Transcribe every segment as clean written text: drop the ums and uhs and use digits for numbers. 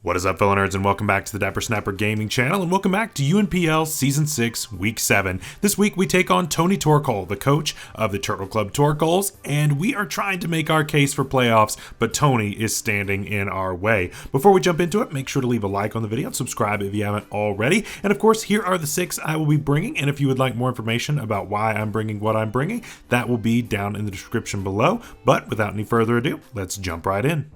What is up, fellow nerds, and welcome back to the Dapper Snapper Gaming channel, and welcome back to UNPL Season 6, Week 7. This week we take on TonyTorkoal, the coach of the Turtle Club Torkoals, and we are trying to make our case for playoffs, but Tony is standing in our way. Before we jump into it, make sure to leave a like on the video and subscribe if you haven't already. And of course, here are the 6 I will be bringing, and if you would like more information about why I'm bringing what I'm bringing, that will be down in the description below. But without any further ado, let's jump right in.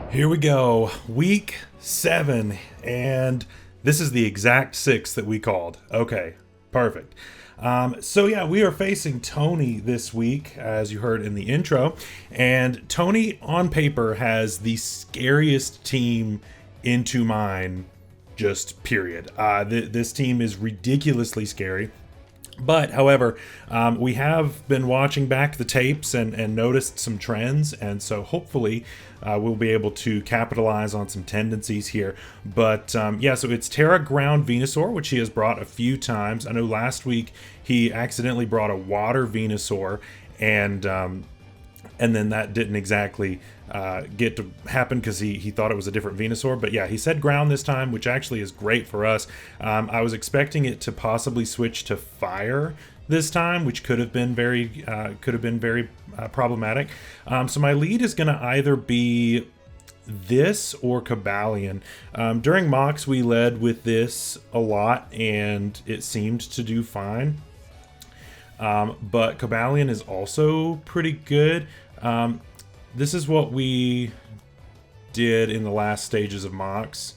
Here we go, week 7, and this is the exact 6 that we called. Okay, perfect. So yeah, we are facing Tony this week, as you heard in the intro, and Tony on paper has the scariest team into mine, just period. This team is ridiculously scary. But, however, we have been watching back the tapes and noticed some trends, and so hopefully we'll be able to capitalize on some tendencies here. But, yeah, so it's Terra Ground Venusaur, which he has brought a few times. I know last week he accidentally brought a Water Venusaur, and then that didn't exactly get to happen because he thought it was a different Venusaur. But yeah, he said ground this time, which actually is great for us. I was expecting it to possibly switch to fire this time, which could have been very problematic. So my lead is going to either be this or Cobalion. During mocks, we led with this a lot, and it seemed to do fine. But Cobalion is also pretty good. This is what we did in the last stages of mocks,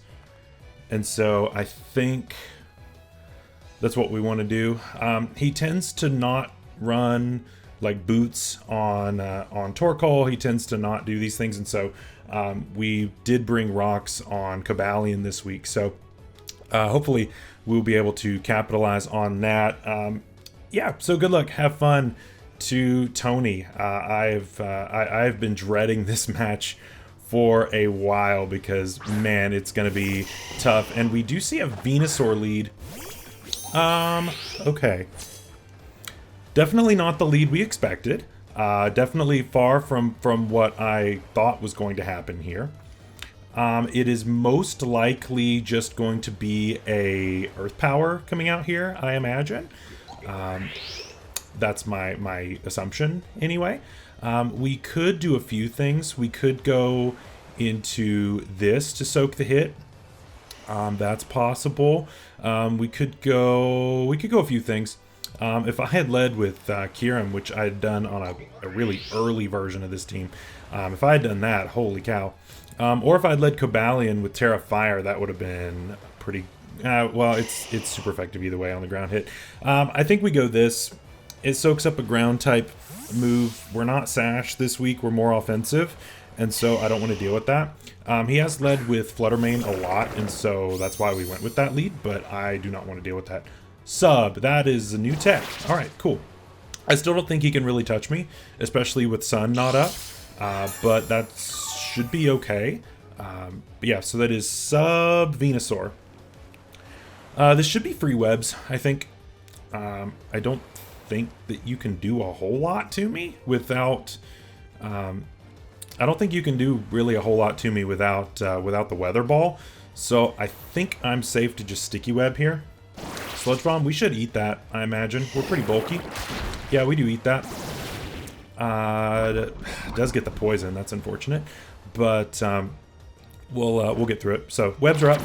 and so I think that's what we want to do. He tends to not run like boots on Torkoal. He tends to not do these things, and so we did bring rocks on Cobalion this week. So hopefully we'll be able to capitalize on that. Yeah, so good luck, have fun to Tony. I've been dreading this match for a while because, man, it's going to be tough. And we do see a Venusaur lead. Okay. Definitely not the lead we expected. Definitely far from what I thought was going to happen here. It is most likely just going to be a Earth Power coming out here, I imagine. That's my assumption anyway. We could do a few things. We could go into this to soak the hit. That's possible. We could go a few things. If I had led with Kyurem, which I had done on a really early version of this team, if I had done that, holy cow. Or if I had led Cobalion with Terra Fire, that would have been pretty. Well, it's super effective either way on the ground hit. I think we go this. It soaks up a ground type move. We're not Sash this week. We're more offensive, and so I don't want to deal with that. He has led with Fluttermane a lot, and so that's why we went with that lead, but I do not want to deal with that. Sub, that is a new tech. All right, cool. I still don't think he can really touch me, especially with Sun not up, but that should be okay. But yeah, so that is Sub Venusaur. This should be free webs, I think. I don't think that you can do a whole lot to me without I don't think you can do really a whole lot to me without the weather ball, so I think I'm safe to just sticky web here. Sludge Bomb, we should eat that, I imagine. We're pretty bulky. Yeah, we do eat that. It does get the poison, that's unfortunate, but we'll get through it. So webs are up,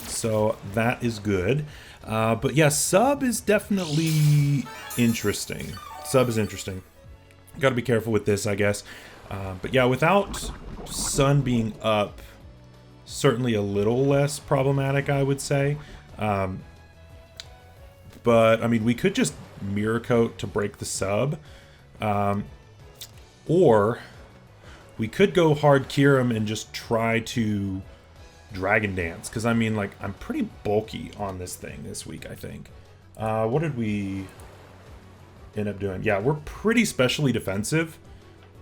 so that is good. But yeah, Sub is definitely interesting. Sub is interesting. Got to be careful with this, I guess. But yeah, without Sun being up, certainly a little less problematic, I would say. But, I mean, we could just Mirror Coat to break the Sub. Or we could go hard Kyurem and just try to Dragon Dance, because I mean, like, I'm pretty bulky on this thing this week, I think. What did we end up doing? Yeah, we're pretty specially defensive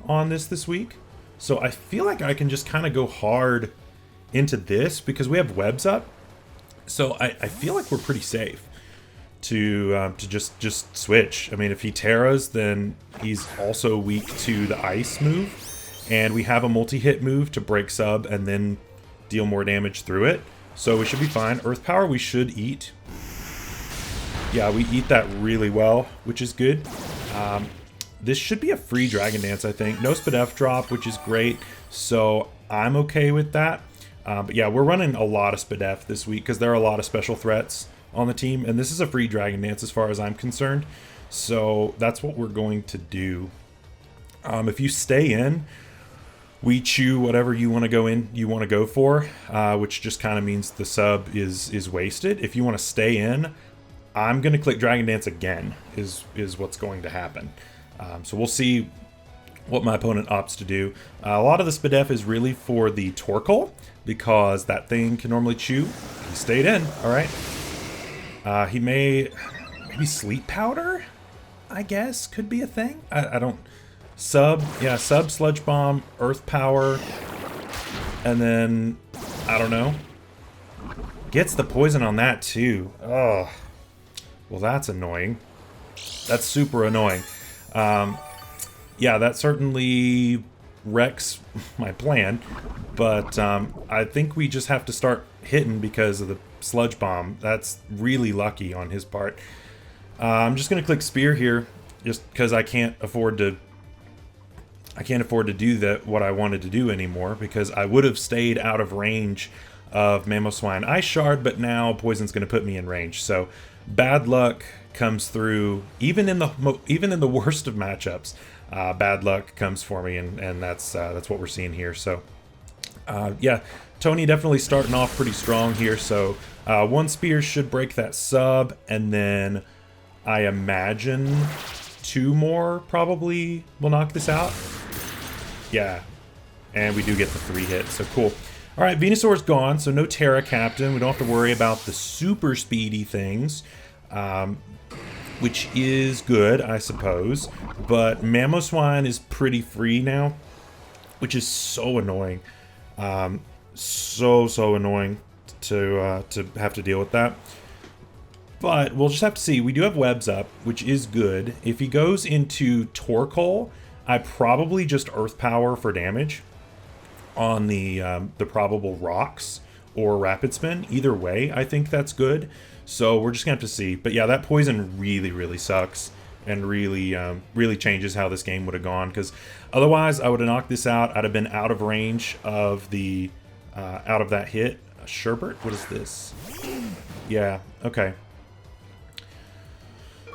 on this week, so I feel like I can just kind of go hard into this because we have webs up, so I feel like we're pretty safe to just switch. I mean, if he Terras, then he's also weak to the ice move, and we have a multi-hit move to break sub and then deal more damage through it. So we should be fine. Earth Power we should eat. Yeah, we eat that really well, which is good. This should be a free Dragon Dance, I think. No SPDF drop, which is great. So I'm okay with that. But yeah, we're running a lot of SPDF this week because there are a lot of special threats on the team. And this is a free Dragon Dance as far as I'm concerned. So that's what we're going to do. If you stay in, we chew whatever you want to go in, you want to go for, which just kind of means the sub is wasted. If you want to stay in, I'm going to click Dragon Dance again, is what's going to happen. So we'll see what my opponent opts to do. A lot of the SPDF is really for the Torkoal, because that thing can normally chew. He stayed in, all right. He maybe Sleep Powder, I guess, could be a thing. I don't... Sub, yeah, sub, Sludge Bomb, Earth Power, and then, I don't know. Gets the poison on that, too. Oh, well, that's annoying. That's super annoying. Yeah, that certainly wrecks my plan, but I think we just have to start hitting because of the Sludge Bomb. That's really lucky on his part. I'm just going to click Spear here, just because I can't afford to do that what I wanted to do anymore, because I would have stayed out of range of Mamoswine Ice Shard, but now Poison's going to put me in range. So bad luck comes through, even in the worst of matchups. Bad luck comes for me, and that's what we're seeing here. So yeah, Tony definitely starting off pretty strong here. So one spear should break that sub, and then I imagine 2 more probably will knock this out. Yeah, and we do get the 3 hit, so cool. All right, Venusaur's gone, so no Terra Captain. We don't have to worry about the super speedy things, which is good, I suppose. But Mamoswine is pretty free now, which is so annoying. So annoying to have to deal with that. But we'll just have to see. We do have webs up, which is good. If he goes into Torkoal, I probably just Earth Power for damage on the probable rocks or Rapid Spin. Either way, I think that's good. So we're just gonna have to see. But yeah, that poison really sucks and really changes how this game would have gone. Because otherwise, I would have knocked this out. I'd have been out of range of the out of that hit. Sherbert, what is this? Yeah, okay.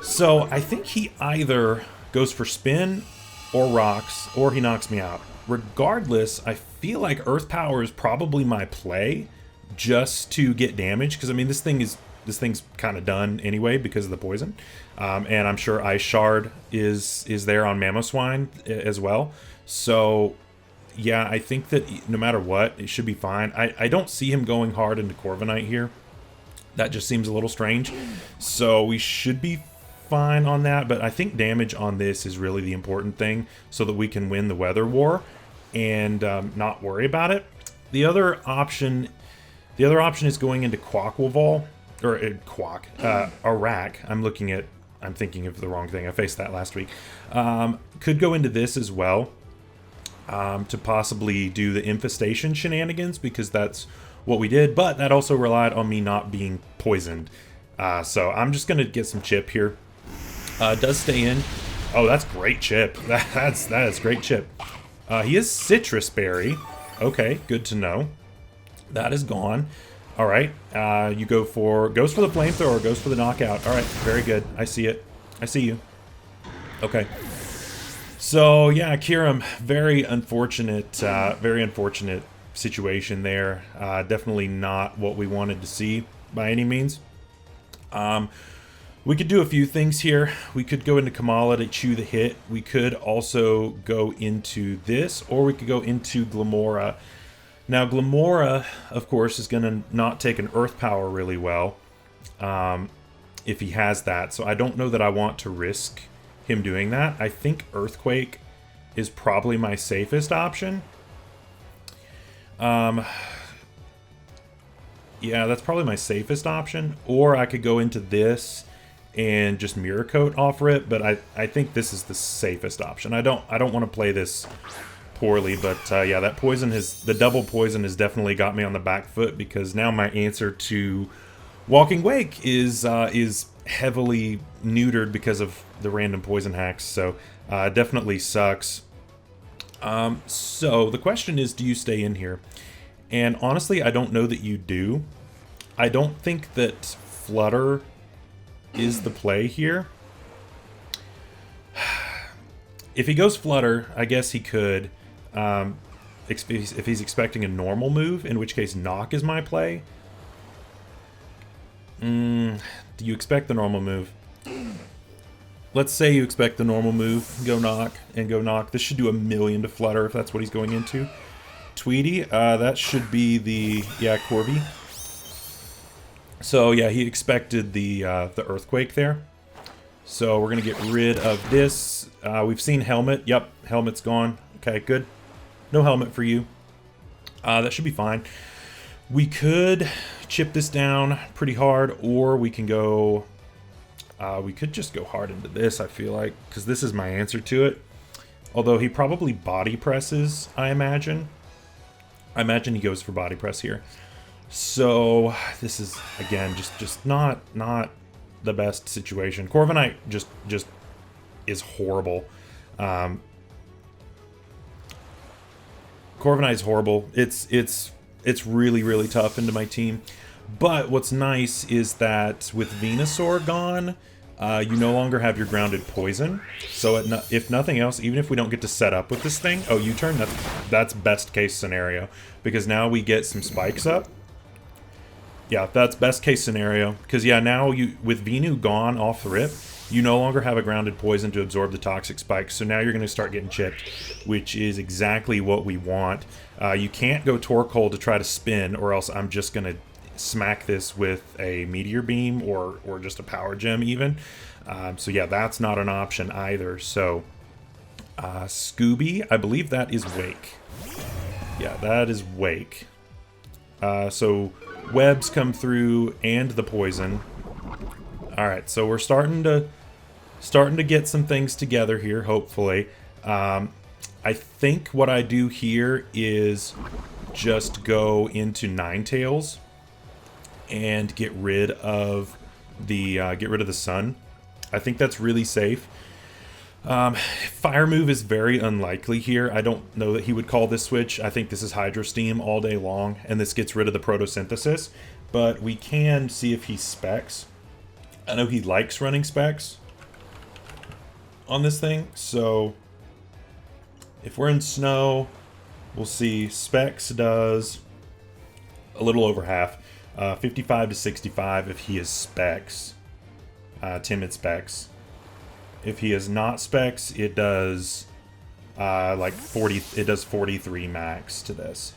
So I think he either goes for spin or rocks, or he knocks me out. Regardless, I feel like Earth Power is probably my play, just to get damage, because I mean this thing's kind of done anyway because of the poison, and I'm sure Ice Shard is there on Mamoswine as well. So yeah, I think that no matter what, it should be fine. I don't see him going hard into Corviknight here. That just seems a little strange. So we should be fine on that, but I think damage on this is really the important thing, so that we can win the Weather War and not worry about it. The other option is going into Quaquaval, or Arak. I'm thinking of the wrong thing. I faced that last week. Could go into this as well, to possibly do the infestation shenanigans, because that's what we did, but that also relied on me not being poisoned. So I'm just gonna get some chip here. Does stay in. Oh, that's great chip. That is great chip. He is Citrus Berry. Okay, good to know. That is gone. All right. You goes for the flamethrower, goes for the knockout. All right, very good. I see it. I see you. Okay. So yeah, Kyurem, very unfortunate situation there. Definitely not what we wanted to see by any means. We could do a few things here. We could go into Kamala to chew the hit. We could also go into this, or we could go into GLIMMORA. Now, GLIMMORA, of course, is going to not take an Earth Power really well if he has that. So I don't know that I want to risk him doing that. I think Earthquake is probably my safest option. Yeah, that's probably my safest option. Or I could go into this and just Mirror Coat off rip, but I think this is the safest option. I don't want to play this poorly, but yeah, that poison the double poison has definitely got me on the back foot, because now my answer to Walking Wake is heavily neutered because of the random poison hacks, so definitely sucks. So the question is, do you stay in here? And honestly, I don't know that you do. I don't think that Flutter is the play here. If he goes Flutter, I guess he could, if he's expecting a normal move, in which case Knock is my play. Do you expect the normal move? Let's say you expect the normal move, go Knock, and go Knock. This should do 1,000,000 to Flutter if that's what he's going into. Tweety, that should be the, yeah, Corby. So yeah, he expected the Earthquake there. So we're going to get rid of this. We've seen Helmet. Yep, Helmet's gone. Okay, good. No Helmet for you. That should be fine. We could chip this down pretty hard, or we can go... we could just go hard into this, I feel like, because this is my answer to it. Although he probably body presses, I imagine. I imagine he goes for body press here. So this is, again, just not the best situation. Corviknight just is horrible. Corviknight's horrible. It's really tough into my team. But what's nice is that with Venusaur gone, you no longer have your grounded poison. So if nothing else, even if we don't get to set up with this thing, oh, U-turn, that's best case scenario, because now we get some spikes up. Yeah, that's best case scenario, because yeah, now with Venu gone off the rip, you no longer have a grounded poison to absorb the toxic spikes, so now you're going to start getting chipped, which is exactly what we want. You can't go Torkoal to try to spin, or else I'm just going to smack this with a Meteor Beam or just a Power Gem even. So yeah, that's not an option either. So Scooby, I believe that is Wake. Yeah, that is Wake. So webs come through and the poison. All right, so we're starting to get some things together here, hopefully. I think what I do here is just go into Ninetales and get rid of the sun. I think that's really safe. Fire move is very unlikely here. I don't know that he would call this switch. I think this is Hydro Steam all day long, and this gets rid of the photosynthesis. But we can see if he specs. I know he likes running specs on this thing, so if we're in snow, we'll see specs does a little over half. 55 to 65 if he is specs. Timid specs. If he is not specs, it does like 40. It does 43 max to this,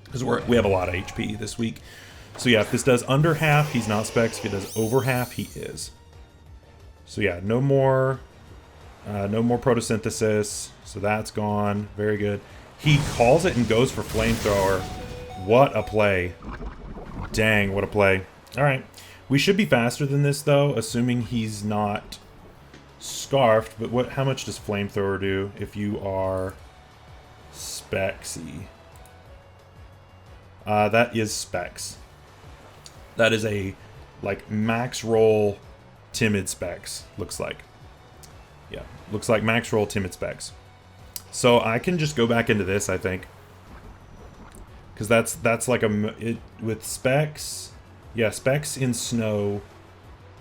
because we have a lot of HP this week. So yeah, if this does under half, he's not specs. If it does over half, he is. So yeah, no more photosynthesis. So that's gone. Very good. He calls it and goes for flamethrower. What a play! Dang, what a play! All right, we should be faster than this though, assuming he's not scarfed. But how much does flamethrower do if you are specsy? That is specs. That is a like max roll timid specs, looks like. Yeah, looks like max roll timid specs. So I can just go back into this, I think, because that's like with specs. Yeah, specs in snow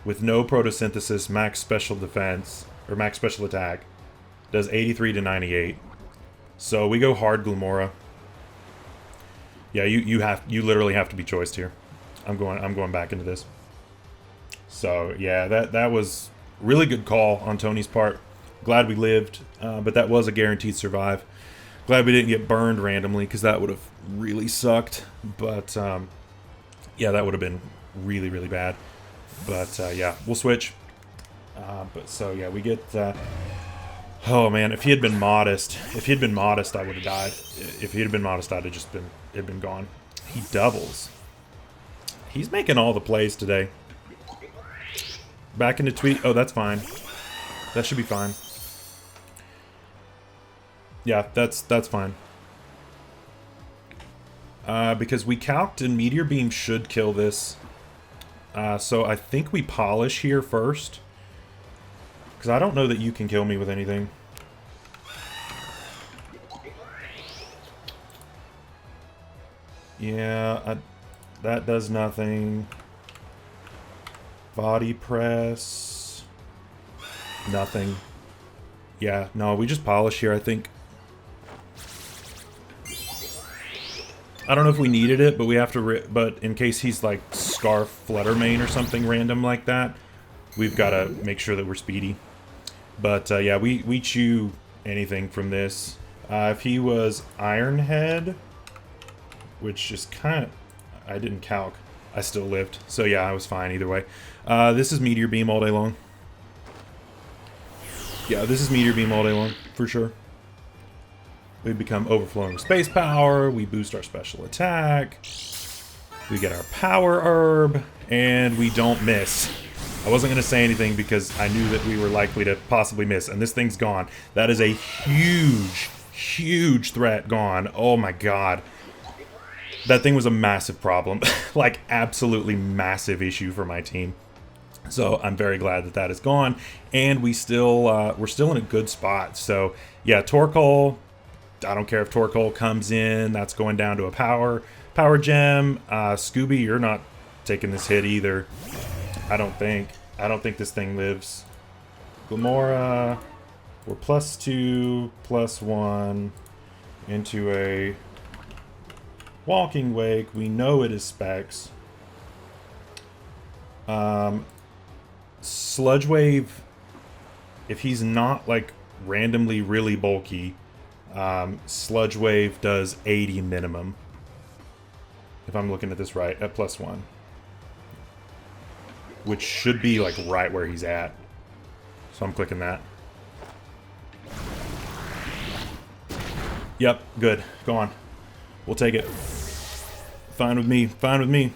with no photosynthesis, max special defense or max special attack does 83 to 98. So we go hard GLIMMORA. Yeah, you literally have to be choiced here. I'm going back into this. So yeah, that was really good call on Tony's part. Glad we lived, but that was a guaranteed survive. Glad we didn't get burned randomly, because that would have really sucked. But yeah, that would have been really bad. But yeah, we'll switch. But so yeah, we get. Oh man, if he had been modest, I would have died. If he had been modest, I'd have just been gone. He doubles. He's making all the plays today. Back into tweet. Oh, that's fine. That should be fine. Yeah, that's fine. Because we calced and Meteor Beam should kill this. So I think we polish here first. Because I don't know that you can kill me with anything. Yeah, that does nothing. Body press. Nothing. Yeah, no, we just polish here, I think. I don't know if we needed it, but we have to... but in case he's like Scarf Fluttermane or something random like that, we've got to make sure that we're speedy. But yeah, we chew anything from this. If he was Ironhead, which is kind of... I didn't calc. I still lived. So yeah, I was fine either way. This is Meteor Beam all day long. Yeah, this is Meteor Beam all day long, for sure. We become overflowing with space power, we boost our special attack, we get our power herb, and we don't miss. I wasn't going to say anything because I knew that we were likely to possibly miss, and this thing's gone. That is a huge, huge threat gone. Oh my god. That thing was a massive problem. Like, absolutely massive issue for my team. So I'm very glad that that is gone, and we're still in a good spot. So yeah, Torkoal, I don't care if Torkoal comes in, that's going down to a power gem. Scooby, you're not taking this hit either. I don't think this thing lives. GLIMMORA, we're +2, +1 into a Walking Wake. We know it is Specs. Sludge Wave, if he's not like randomly really bulky, Sludge Wave does 80 minimum. If I'm looking at this right, at +1. Which should be like right where he's at. So I'm clicking that. Yep, good. Go on. We'll take it. Fine with me. Fine with me.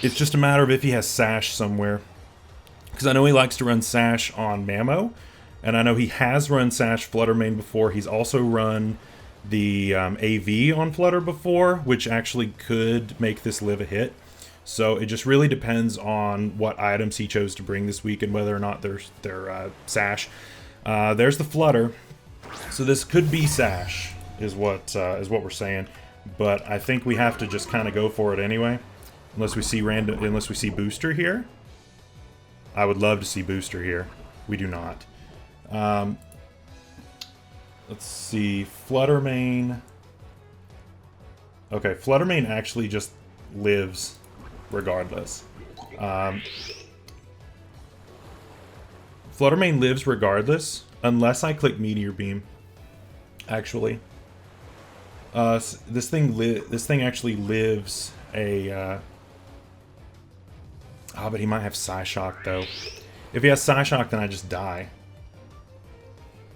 It's just a matter of if he has Sash somewhere. Because I know he likes to run Sash on Mammo. And I know he has run Sash Fluttermane before. He's also run the AV on Flutter before, which actually could make this live a hit. So it just really depends on what items he chose to bring this week and whether or not they're Sash. There's the Flutter. So this could be Sash, is what we're saying. But I think we have to just kind of go for it anyway. Unless we see Booster here. I would love to see Booster here. We do not. Let's see. Fluttermane. Okay, Fluttermane actually just lives regardless. Fluttermane lives regardless, unless I click Meteor Beam. Actually. This thing actually lives a... but he might have Psyshock, though. If he has Psyshock, then I just die.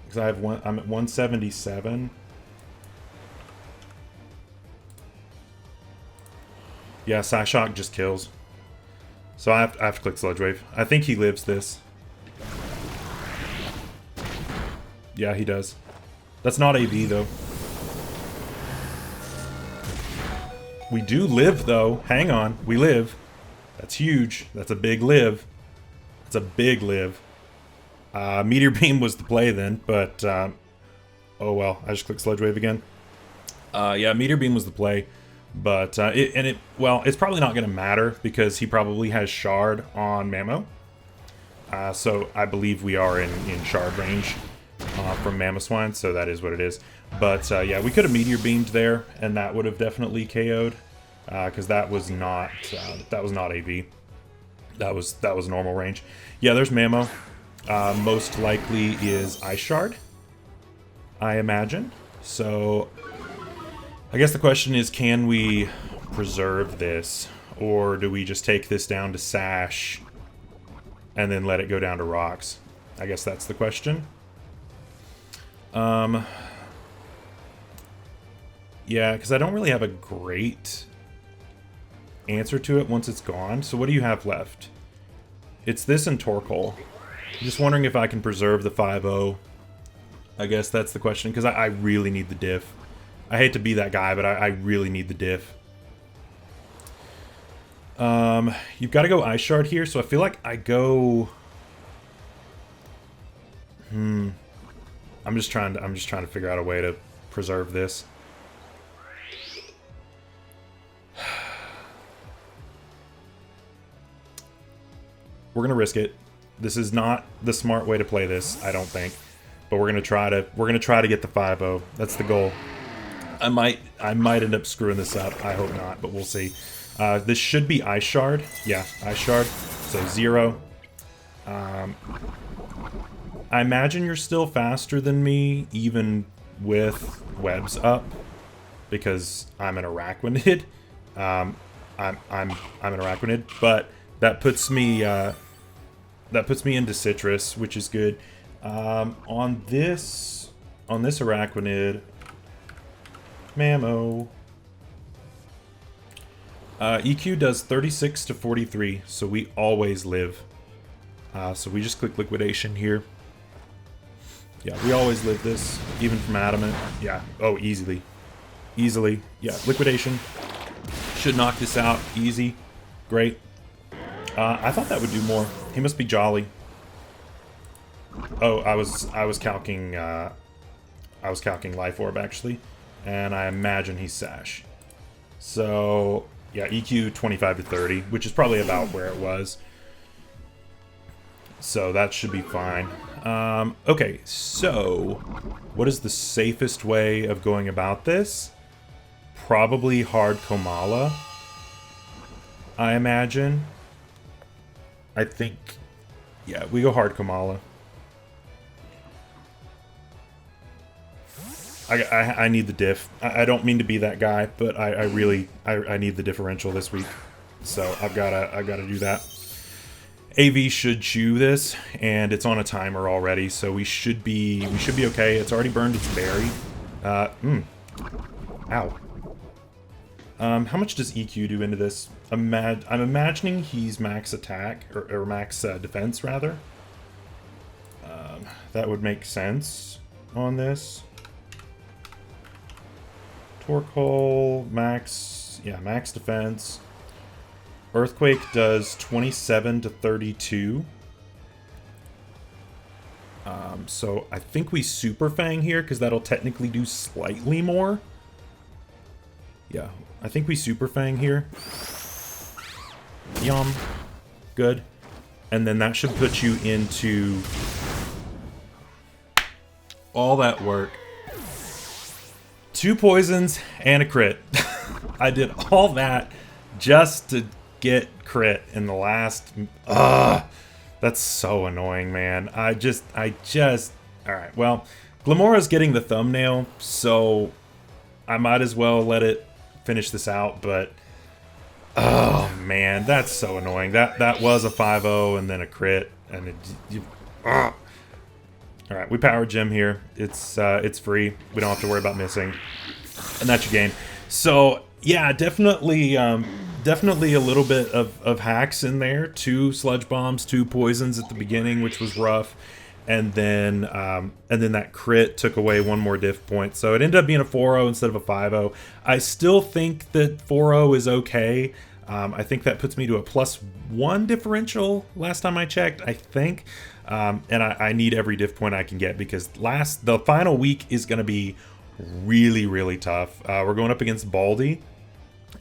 Because I'm at 177. Yeah, Psyshock just kills. So I have to click Sludge Wave. I think he lives this. Yeah, he does. That's not AV, though. We do live, though. Hang on. We live. That's huge. That's a big live. That's a big live. Meteor Beam was the play then, but... oh, well. I just clicked Sludge Wave again. Yeah, Meteor Beam was the play. But, well, it's probably not going to matter because he probably has Shard on Mammo. So I believe we are in Shard range from Mamoswine, so that is what it is. But, yeah, we could have Meteor Beamed there, and that would have definitely KO'd. Because that was not AV. That was normal range. Yeah, there's Mammo. Most likely is Ice Shard, I imagine. So I guess the question is, can we preserve this, or do we just take this down to Sash and then let it go down to Rocks? I guess that's the question. Yeah, because I don't really have a great answer to it once it's gone. So what do you have left? It's this and Torkoal. I'm just wondering if I can preserve the 5-0 I guess that's the question, because I really need the diff. I hate to be that guy, but I really need the diff. You've got to go Ice Shard here, so I feel like I go... I'm just trying to figure out a way to preserve this. We're gonna risk it. This is not the smart way to play this, I don't think. But we're gonna try to get the 5-0. That's the goal. I might end up screwing this up. I hope not, but we'll see. This should be Ice Shard. Yeah, Ice Shard. So 0. I imagine you're still faster than me, even with webs up, because I'm an Araquanid. I'm an Araquanid, but that puts me into Citrus, which is good. On this Araquanid, Mammo. EQ does 36 to 43, so we always live. So we just click Liquidation here. Yeah, we always live this, even from Adamant. Yeah, oh, easily. Easily. Yeah, Liquidation. Should knock this out. Easy. Great. I thought that would do more. He must be Jolly. Oh, I was calcing Life Orb, actually. And I imagine he's Sash. So, yeah, EQ 25 to 30, which is probably about where it was. So that should be fine. Okay, so what is the safest way of going about this? Probably hard Komala, I imagine. I think, yeah, we go hard Komala. I need the diff. I don't mean to be that guy, but I really need the differential this week. So I've gotta do that. AV should chew this, and it's on a timer already, so we should be okay. It's already burned its berry. Ow. How much does EQ do into this? I'm imagining he's max attack, or max defense, rather. That would make sense on this. Torkoal, max, yeah, max defense. Earthquake does 27 to 32. So I think we Super Fang here, because that'll technically do slightly more. Yeah, I think we Super Fang here. Yum. Good. And then that should put you into all that work. 2 poisons and a crit. I did all that just to get crit in the last... That's so annoying, man. I just... Alright, well, GLIMMORA's getting the thumbnail, so I might as well let it finish this out, but... Oh, man, that's so annoying. That was a 5-0 and then a crit, and it... Alright, we power gym here. It's free. We don't have to worry about missing. And that's your game. So, yeah, definitely a little bit of hacks in there. 2 sludge bombs, 2 poisons at the beginning, which was rough. And then that crit took away 1 more diff point. So it ended up being a 4-0 instead of a 5-0. I still think that 4-0 is okay. I think that puts me to a +1 differential last time I checked, I think. And I need every diff point I can get, because the final week is going to be really, really tough. We're going up against Baldy.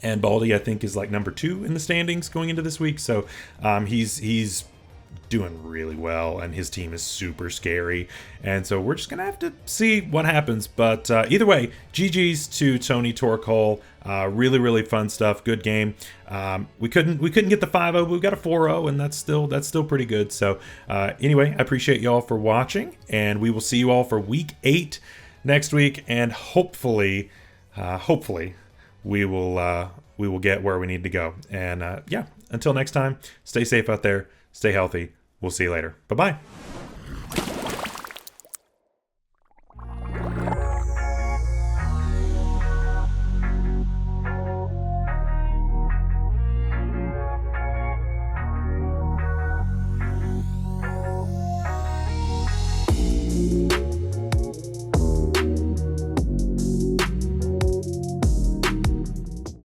And Baldy, I think, is like number 2 in the standings going into this week. So he's doing really well, and his team is super scary. And so we're just going to have to see what happens. But either way, GG's to TonyTorkoal. Really, really fun stuff. Good game. We couldn't get the 5-0, but we got a 4-0, and that's still pretty good. So anyway, I appreciate y'all for watching, and we will see you all for week 8 next week, and hopefully we will get where we need to go. And yeah, until next time, stay safe out there, stay healthy. We'll see you later. Bye-bye.